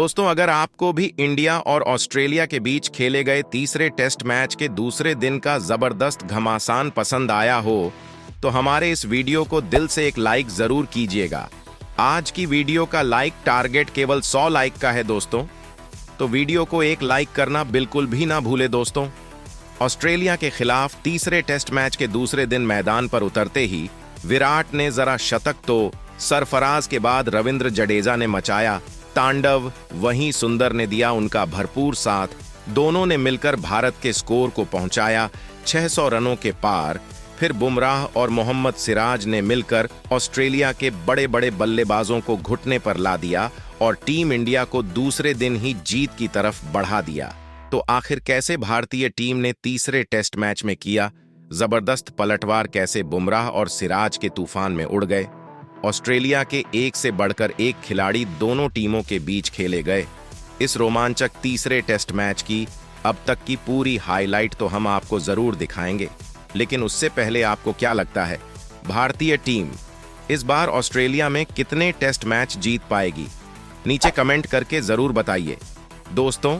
दोस्तों, अगर आपको भी इंडिया और ऑस्ट्रेलिया के बीच खेले गए तीसरे टेस्ट मैच के दूसरे दिन का जबरदस्त घमासान पसंद आया हो, तो हमारे इस वीडियो को दिल से एक लाइक जरूर कीजिएगा। आज की वीडियो का लाइक टारगेट केवल 100 लाइक का है दोस्तों, तो वीडियो को एक लाइक करना बिल्कुल भी ना भूले दोस्तों। ऑस्ट्रेलिया के खिलाफ तीसरे टेस्ट मैच के दूसरे दिन मैदान पर उतरते ही विराट ने जरा शतक तो सरफराज के बाद रविंद्र जडेजा ने मचाया तांडव, वहीं सुंदर ने दिया उनका भरपूर साथ। दोनों ने मिलकर भारत के स्कोर को पहुंचाया 600 रनों के पार। फिर बुमराह और मोहम्मद सिराज ने मिलकर ऑस्ट्रेलिया के बड़े बड़े बल्लेबाजों को घुटने पर ला दिया और टीम इंडिया को दूसरे दिन ही जीत की तरफ बढ़ा दिया। तो आखिर कैसे भारतीय टीम ने तीसरे टेस्ट मैच में किया जबरदस्त पलटवार, कैसे बुमराह और सिराज के तूफान में उड़ गए। ऑस्ट्रेलिया के एक से बढ़कर एक खिलाड़ी दोनों टीमों के बीच खेले गए। इस रोमांचक तीसरे टेस्ट मैच की अब तक की पूरी हाईलाइट तो हम आपको जरूर दिखाएंगे, लेकिन उससे पहले आपको क्या लगता है, भारतीय टीम इस बार ऑस्ट्रेलिया में कितने टेस्ट मैच जीत पाएगी? नीचे कमेंट करके जरूर बताइए। दोस्तों,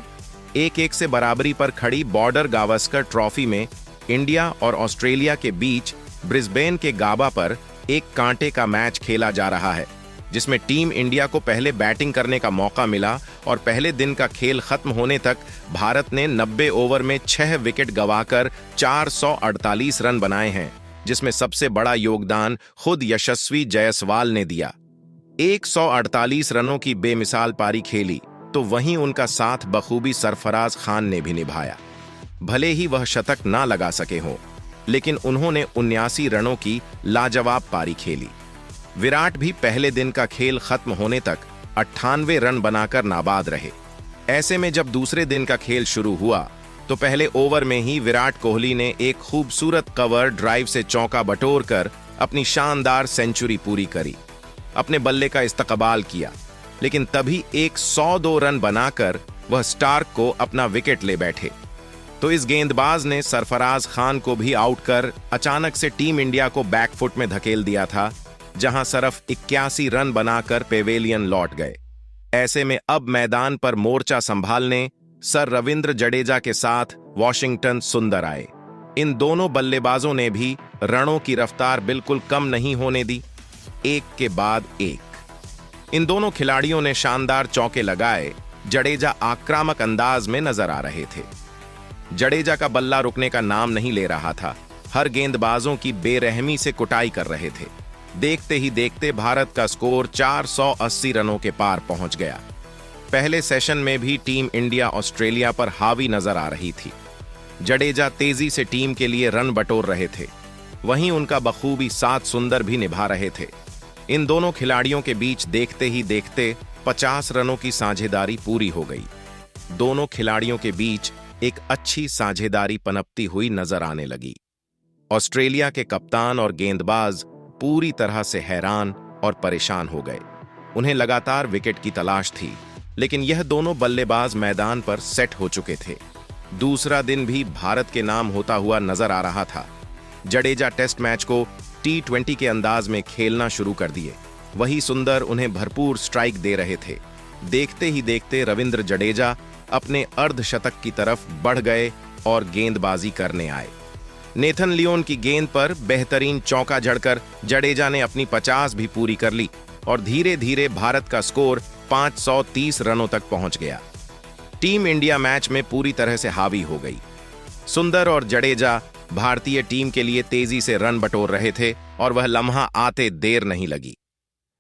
1-1 से बराबरी पर खड़ी बॉर्डर गावस्कर ट्रॉफी में इंडिया और ऑस्ट्रेलिया के बीच ब्रिस्बेन के गाबा पर एक कांटे का मैच खेला जा रहा है, जिसमें टीम इंडिया को पहले बैटिंग करने का मौका मिला और पहले दिन का खेल खत्म होने तक भारत ने 90 ओवर में 6 विकेट गंवाकर 448 रन बनाए हैं, जिसमें सबसे बड़ा योगदान खुद यशस्वी जायसवाल ने दिया। 148 रनों की बेमिसाल पारी खेली, तो वहीं उनका साथ बखूबी सरफराज खान ने भी निभाया। भले ही वह शतक ना लगा सके हों, लेकिन उन्होंने 79 रनों की लाजवाब पारी खेली। विराट भी पहले दिन का खेल खत्म होने तक 98 रन बनाकर नाबाद रहे। ऐसे में जब दूसरे दिन का खेल शुरू हुआ, तो पहले ओवर में ही विराट कोहली ने एक खूबसूरत कवर ड्राइव से चौका बटोरकर अपनी शानदार सेंचुरी पूरी करी, अपने बल्ले का इस्तकबाल किया। लेकिन तभी एक 102 रन बनाकर वह स्टार्क को अपना विकेट ले बैठे, तो इस गेंदबाज ने सरफराज खान को भी आउट कर अचानक से टीम इंडिया को बैकफुट में धकेल दिया था, जहां सिर्फ 81 रन बनाकर पेवेलियन लौट गए। ऐसे में अब मैदान पर मोर्चा संभालने सर रविंद्र जडेजा के साथ वॉशिंगटन सुंदर आए। इन दोनों बल्लेबाजों ने भी रनों की रफ्तार बिल्कुल कम नहीं होने दी, एक के बाद एक। इन दोनों खिलाड़ियों ने शानदार चौके लगाए। जडेजा आक्रामक अंदाज में नजर आ रहे थे। जडेजा का बल्ला रुकने का नाम नहीं ले रहा था, हर गेंदबाजों की बेरहमी से कुटाई कर रहे थे। देखते ही देखते भारत का स्कोर 480 रनों के पार पहुंच गया। पहले सेशन में भी टीम इंडिया ऑस्ट्रेलिया पर हावी नजर आ रही थी। जडेजा तेजी से टीम के लिए रन बटोर रहे थे, वहीं उनका बखूबी साथ सुंदर भी निभा रहे थे। इन दोनों खिलाड़ियों के बीच देखते ही देखते 50 रनों की साझेदारी पूरी हो गई। दोनों खिलाड़ियों के बीच एक अच्छी साझेदारी पनपती हुई नजर आने लगी। ऑस्ट्रेलिया के कप्तान और गेंदबाज पूरी तरह से हैरान और परेशान हो गए। उन्हें लगातार विकेट की तलाश थी, लेकिन यह दोनों बल्लेबाज मैदान पर सेट हो चुके थे। दूसरा दिन भी भारत के नाम होता हुआ नजर आ रहा था। जडेजा टेस्ट मैच को T20 के अंदाज में खेलना शुरू कर दिए, वही सुंदर उन्हें भरपूर स्ट्राइक दे रहे थे। देखते ही देखते रविंद्र जडेजा अपने अर्धशतक की तरफ बढ़ गए और गेंदबाजी करने आए। नेथन लियोन की गेंद पर बेहतरीन चौका जड़कर जडेजा ने अपनी 50 भी पूरी कर ली और धीरे धीरे भारत का स्कोर 530 रनों तक पहुंच गया। टीम इंडिया मैच में पूरी तरह से हावी हो गई। सुंदर और जडेजा भारतीय टीम के लिए तेजी से रन बटोर रहे थे और वह लम्हा आते देर नहीं लगी।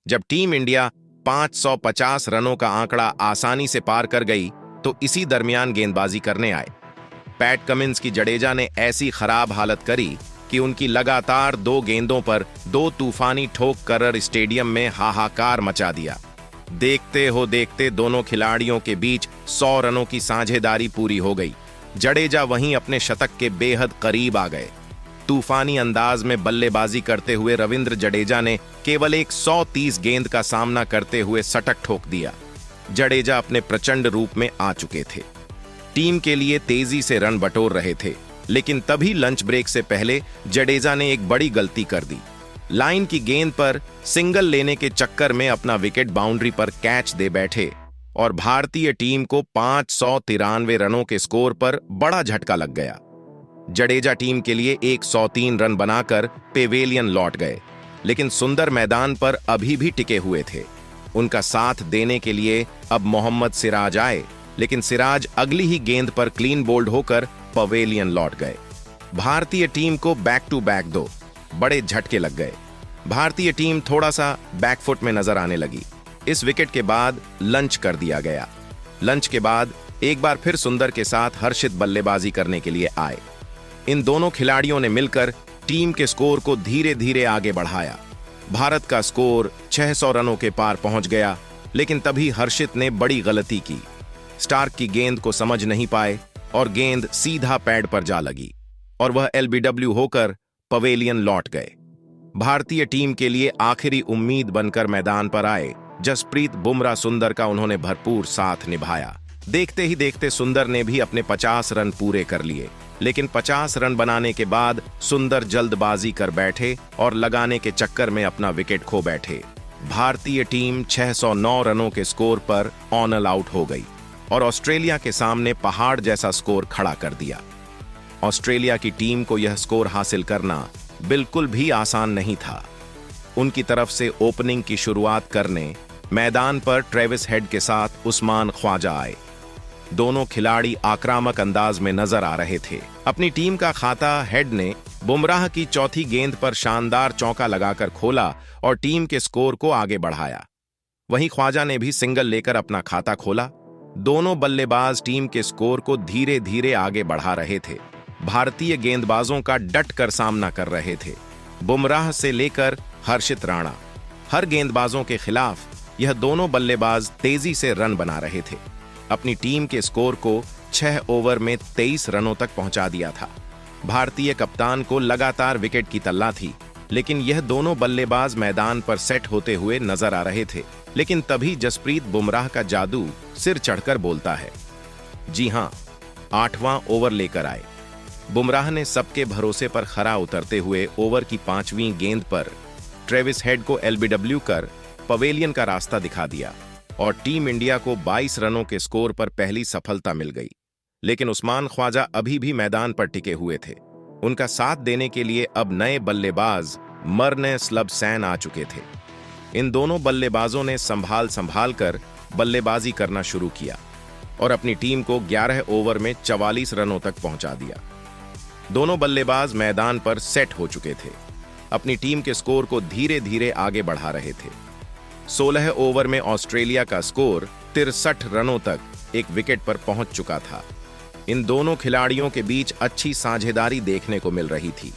जब टीम इंडिया 550 रनों का आंकड़ा आसानी से पार कर गई, तो इसी दरमियान गेंदबाजी करने आए। पैट कमिंस की जडेजा ने ऐसी खराब हालत करी कि उनकी लगातार 2 गेंदों पर 2 तूफानी ठोक कर स्टेडियम में हाहाकार मचा दिया। देखते हो देखते दोनों खिलाड़ियों के बीच 100 रनों की साझेदारी पूरी हो गई। जडेजा वहीं अपने शतक के बेहद करीब आ गए। तूफानी अंदाज में बल्लेबाजी करते हुए रविंद्र जडेजा ने केवल एक 130 गेंद का सामना करते हुए शतक ठोक दिया। जडेजा अपने प्रचंड रूप में आ चुके थे, टीम के लिए तेजी से रन बटोर रहे थे, लेकिन तभी लंच ब्रेक से पहले जडेजा ने एक बड़ी गलती कर दी। लाइन की गेंद पर सिंगल लेने के चक्कर में अपना विकेट बाउंड्री पर कैच दे बैठे और भारतीय टीम को 593 रनों के स्कोर पर बड़ा झटका लग गया। जडेजा टीम के लिए 103 रन बनाकर पेवेलियन लौट गए, लेकिन सुंदर मैदान पर अभी भी टिके हुए थे। उनका साथ देने के लिए अब मोहम्मद सिराज आए, लेकिन सिराज अगली ही गेंद पर क्लीन बोल्ड होकर पवेलियन लौट गए। भारतीय टीम को बैक टू बैक 2 बड़े झटके लग गए। भारतीय टीम थोड़ा सा बैकफुट में नजर आने लगी। इस विकेट के बाद लंच कर दिया गया। लंच के बाद एक बार फिर सुंदर के साथ हर्षित बल्लेबाजी करने के लिए आए। इन दोनों खिलाड़ियों ने मिलकर टीम के स्कोर को धीरे धीरे आगे बढ़ाया। भारत का स्कोर 600 रनों के पार पहुंच गया, लेकिन तभी हर्षित ने बड़ी गलती की। स्टार्क की गेंद को समझ नहीं पाए और गेंद सीधा पैड पर जा लगी और वह एलबीडब्ल्यू होकर पवेलियन लौट गए। भारतीय टीम के लिए आखिरी उम्मीद बनकर मैदान पर आए जसप्रीत बुमराह सुंदर का उन्होंने भरपूर साथ निभाया। देखते ही देखते सुंदर ने भी अपने 50 रन पूरे कर लिए, लेकिन 50 रन बनाने के बाद सुंदर जल्दबाजी कर बैठे और लगाने के चक्कर में अपना विकेट खो बैठे। भारतीय टीम 609 रनों के स्कोर पर ऑल आउट हो गई और ऑस्ट्रेलिया के सामने पहाड़ जैसा स्कोर खड़ा कर दिया। ऑस्ट्रेलिया की टीम को यह स्कोर हासिल करना बिल्कुल भी आसान नहीं था। उनकी तरफ से ओपनिंग की शुरुआत करने मैदान पर ट्रेविस हेड के साथ उस्मान ख्वाजा आए। दोनों खिलाड़ी आक्रामक अंदाज में नजर आ रहे थे। अपनी टीम का खाता हेड ने बुमराह की चौथी गेंद पर शानदार चौका लगाकर खोला और टीम के स्कोर को आगे बढ़ाया। वहीं ख्वाजा ने भी सिंगल लेकर अपना खाता खोला। दोनों बल्लेबाज टीम के स्कोर को धीरे धीरे आगे बढ़ा रहे थे। भारतीय गेंदबाजों का डट कर सामना कर रहे थे, बुमराह से लेकर हर्षित राणा। हर गेंदबाजों के खिलाफ यह दोनों बल्लेबाज तेजी से रन बना रहे थे। अपनी टीम के स्कोर को 6 ओवर में 23 रनों तक पहुंचा दिया था। भारतीय कप्तान को लगातार विकेट की तल्ला थी, लेकिन यह दोनों बल्लेबाज मैदान पर सेट होते हुए नजर आ रहे थे। लेकिन तभी जसप्रीत बुमराह का जादू सिर चढ़कर बोलता है। जी हां, 8वां ओवर लेकर आए। बुमराह ने सबके भरोसे पर खरा उतरते हुए ओवर की 5वीं गेंद पर ट्रेविस हेड को एलबीडब्ल्यू कर पवेलियन का रास्ता दिखा दिया और टीम इंडिया को 22 रनों के स्कोर पर पहली सफलता मिल गई। लेकिन उस्मान ख्वाजा अभी भी मैदान पर टिके हुए थे। उनका साथ देने के लिए अब नए बल्लेबाज मरने स्लबसैन आ चुके थे। इन दोनों बल्लेबाजों ने संभाल कर बल्लेबाजी करना शुरू किया और अपनी टीम को 11 ओवर में 44 रनों तक पहुंचा दिया। दोनों बल्लेबाज मैदान पर सेट हो चुके थे, अपनी टीम के स्कोर को धीरे धीरे आगे बढ़ा रहे थे। 16 ओवर में ऑस्ट्रेलिया का स्कोर 63 रनों तक एक विकेट पर पहुंच चुका था। इन दोनों खिलाड़ियों के बीच अच्छी साझेदारी देखने को मिल रही थी।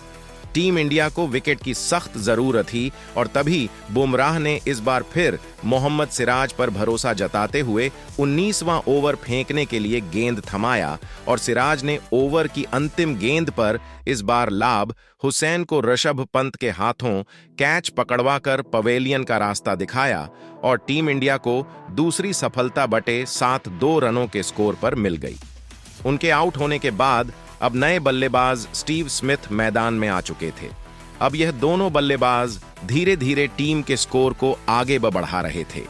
टीम इंडिया को विकेट की सख्त जरूरत थी और तभी बुमराह ने इस बार फिर मोहम्मद सिराज पर भरोसा जताते हुए 19वां ओवर फेंकने के लिए गेंद थमाया और सिराज ने ओवर की अंतिम गेंद पर इस बार लाभ हुसैन को ऋषभ पंत के हाथों कैच पकड़वाकर पवेलियन का रास्ता दिखाया और टीम इंडिया को दूसरी सफलता बटे 7-2 रनों के स्कोर पर मिल गई। उनके आउट होने के बाद अब नए बल्लेबाज स्टीव स्मिथ मैदान में आ चुके थे। अब यह दोनों बल्लेबाज धीरे धीरे टीम के स्कोर को आगे बढ़ा रहे थे।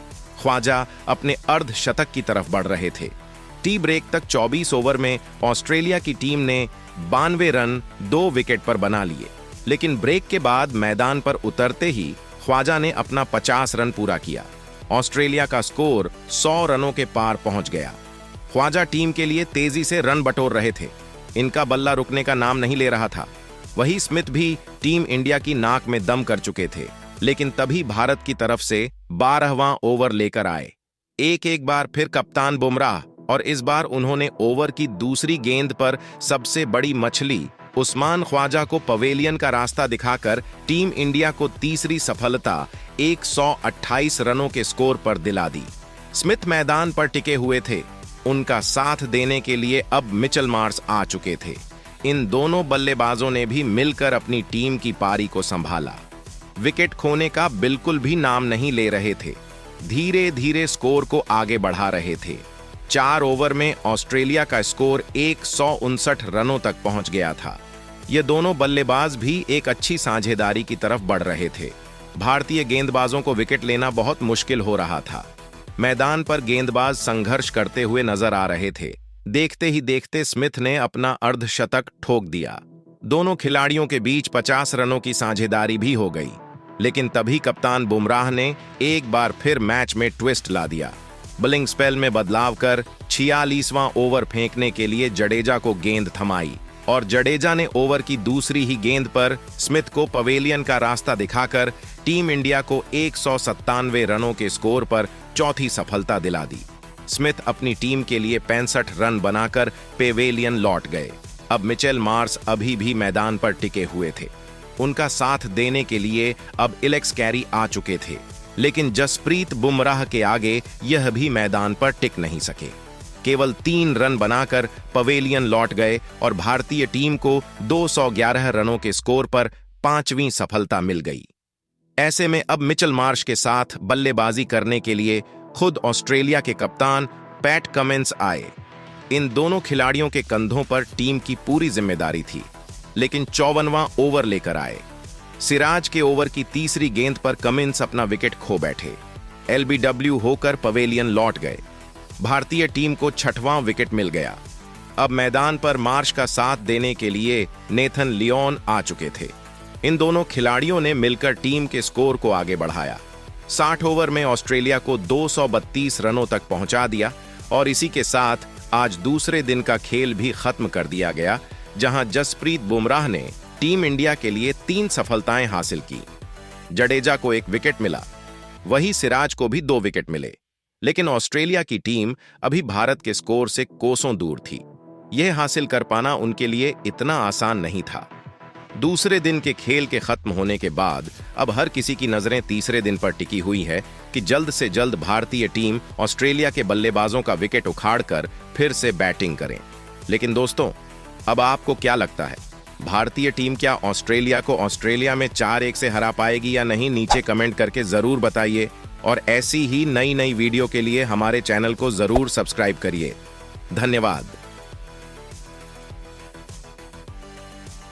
ख्वाजा अपने अर्धशतक की तरफ बढ़ रहे थे। टी ब्रेक तक 24 ओवर में ऑस्ट्रेलिया की टीम ने 92 रन 2 विकेट पर बना लिए, लेकिन ब्रेक के बाद मैदान पर उतरते ही ख्वाजा ने अपना 50 रन पूरा किया। ऑस्ट्रेलिया का स्कोर 100 रनों के पार पहुंच गया। ख्वाजा टीम के लिए तेजी से रन बटोर रहे थे। इनका बल्ला रुकने का नाम नहीं ले रहा था। वही स्मिथ भी टीम इंडिया की नाक में दम कर चुके थे, लेकिन तभी भारत की तरफ से 12वां ओवर लेकर आए। एक बार फिर कप्तान बुमराह और इस बार उन्होंने ओवर की दूसरी गेंद पर सबसे बड़ी मछली उस्मान ख्वाजा को पवेलियन का रास्ता दिखाकर टीम इंडिया को तीसरी सफलता 128 रनों के स्कोर पर दिला दी। स्मिथ मैदान पर टिके हुए थे। उनका साथ देने के लिए अब मिचेल मार्श आ चुके थे। इन दोनों बल्लेबाजों ने भी मिलकर अपनी टीम की पारी को संभाला। विकेट खोने का बिल्कुल भी नाम नहीं ले रहे थे। धीरे धीरे स्कोर को आगे बढ़ा रहे थे। 4 ओवर में ऑस्ट्रेलिया का स्कोर 159 रनों तक पहुंच गया था। ये दोनों बल्लेबाज भी एक अच्छी साझेदारी की तरफ बढ़ रहे थे। भारतीय गेंदबाजों को विकेट लेना बहुत मुश्किल हो रहा था। मैदान पर गेंदबाज संघर्ष करते हुए नजर आ रहे थे। देखते ही देखते स्मिथ ने अपना अर्धशतक ठोक दिया। दोनों खिलाड़ियों के बीच 50 रनों की साझेदारी भी हो गई, लेकिन तभी कप्तान बुमराह ने एक बार फिर मैच में ट्विस्ट ला दिया। बॉलिंग स्पेल में बदलाव कर 46वां ओवर फेंकने के लिए जडेजा को गेंद थमाई और जडेजा ने ओवर की दूसरी ही गेंद पर स्मिथ को पवेलियन का रास्ता दिखाकर टीम इंडिया को 197 रनों के स्कोर पर चौथी सफलता दिला दी। स्मिथ अपनी टीम के लिए 65 रन बनाकर पेवेलियन लौट गए। अब मिचेल मार्श अभी भी मैदान पर टिके हुए थे। उनका साथ देने के लिए अब एलेक्स कैरी आ चुके थे, लेकिन जसप्रीत बुमराह के आगे यह भी मैदान पर टिक नहीं सके। केवल 3 रन बनाकर पवेलियन लौट गए और भारतीय टीम को 211 रनों के स्कोर पर 5वीं सफलता मिल गई। ऐसे में अब मिचेल मार्श के साथ बल्लेबाजी करने के लिए खुद ऑस्ट्रेलिया के कप्तान पैट कमिंस आए। इन दोनों खिलाड़ियों के कंधों पर टीम की पूरी जिम्मेदारी थी, लेकिन 54वां ओवर लेकर आए। सिराज के ओवर की तीसरी गेंद पर कमिंस अपना विकेट खो बैठे। एलबीडब्ल्यू होकर पवेलियन लौट गए। भारतीय टीम को 6वां विकेट मिल गया। अब मैदान पर मार्श का साथ देने के लिए नेथन लियोन आ चुके थे। इन दोनों खिलाड़ियों ने मिलकर टीम के स्कोर को आगे बढ़ाया। 60 ओवर में ऑस्ट्रेलिया को 232 रनों तक पहुंचा दिया और इसी के साथ आज दूसरे दिन का खेल भी खत्म कर दिया गया, जहां जसप्रीत बुमराह ने टीम इंडिया के लिए 3 सफलताएं हासिल की। जडेजा को 1 विकेट मिला, वही सिराज को भी 2 विकेट मिले, लेकिन ऑस्ट्रेलिया की टीम अभी भारत के स्कोर से कोसों दूर थी। यह हासिल कर पाना उनके लिए इतना आसान नहीं था। दूसरे दिन के खेल के खत्म होने के बाद अब हर किसी की नजरें तीसरे दिन पर टिकी हुई है कि जल्द से जल्द भारतीय टीम ऑस्ट्रेलिया के बल्लेबाजों का विकेट उखाड़कर फिर से बैटिंग करें। लेकिन दोस्तों, अब आपको क्या लगता है, भारतीय टीम क्या ऑस्ट्रेलिया को ऑस्ट्रेलिया में 4-1 से हरा पाएगी या नहीं? नीचे कमेंट करके जरूर बताइए और ऐसी ही नई वीडियो के लिए हमारे चैनल को जरूर सब्सक्राइब करिए। धन्यवाद।